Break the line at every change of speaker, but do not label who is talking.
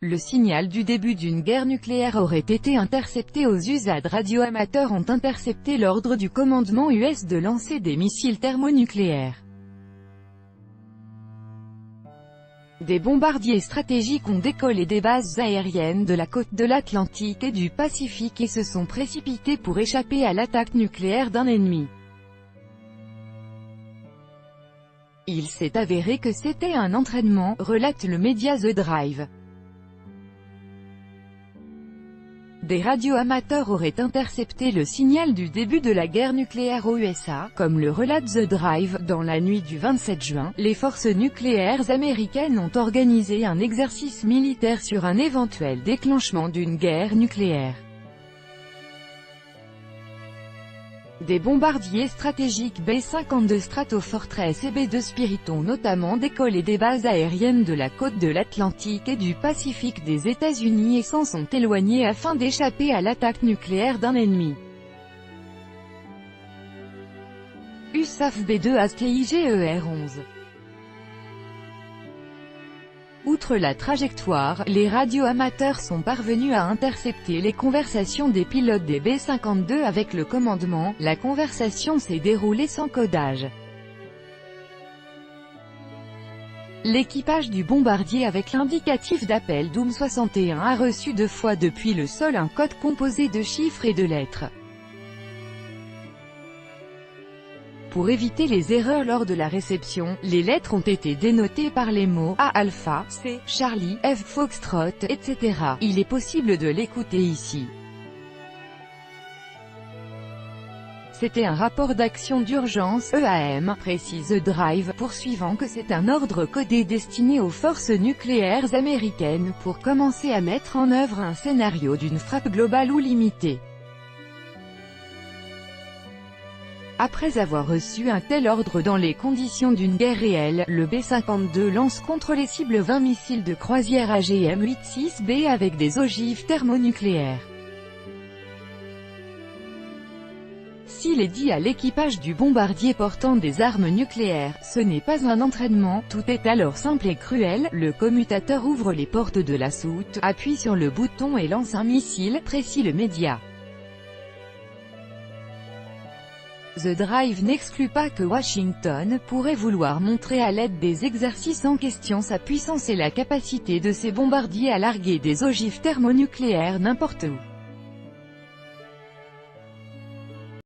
Le signal du début d'une guerre nucléaire aurait été intercepté aux USAD. Radio-amateurs ont intercepté l'ordre du commandement US de lancer des missiles thermonucléaires. Des bombardiers stratégiques ont décollé des bases aériennes de la côte de l'Atlantique et du Pacifique et se sont précipités pour échapper à l'attaque nucléaire d'un ennemi. Il s'est avéré que c'était un entraînement, relate le média The Drive. Des radioamateurs auraient intercepté le signal du début de la guerre nucléaire aux USA, comme le relate The Drive. Dans la nuit du 27 juin, les forces nucléaires américaines ont organisé un exercice militaire sur un éventuel déclenchement d'une guerre nucléaire. Des bombardiers stratégiques B-52 Stratofortress et B-2 Spirit ont notamment décollé des bases aériennes de la côte de l'Atlantique et du Pacifique des États-Unis et s'en sont éloignés afin d'échapper à l'attaque nucléaire d'un ennemi. USAF B-2 ASTIGER-11. Outre la trajectoire, les radioamateurs sont parvenus à intercepter les conversations des pilotes des B-52 avec le commandement. La conversation s'est déroulée sans codage. L'équipage du bombardier avec l'indicatif d'appel Doom 61 a reçu 2 fois depuis le sol un code composé de chiffres et de lettres. Pour éviter les erreurs lors de la réception, les lettres ont été dénotées par les mots A Alpha, C Charlie, F Foxtrot, etc. Il est possible de l'écouter ici. C'était un rapport d'action d'urgence EAM, précise The Drive, poursuivant que c'est un ordre codé destiné aux forces nucléaires américaines pour commencer à mettre en œuvre un scénario d'une frappe globale ou limitée. Après avoir reçu un tel ordre dans les conditions d'une guerre réelle, le B-52 lance contre les cibles 20 missiles de croisière AGM-86B avec des ogives thermonucléaires. S'il est dit à l'équipage du bombardier portant des armes nucléaires, ce n'est pas un entraînement, tout est alors simple et cruel, le commutateur ouvre les portes de la soute, appuie sur le bouton et lance un missile, précise le média. The Drive n'exclut pas que Washington pourrait vouloir montrer à l'aide des exercices en question sa puissance et la capacité de ses bombardiers à larguer des ogives thermonucléaires n'importe où.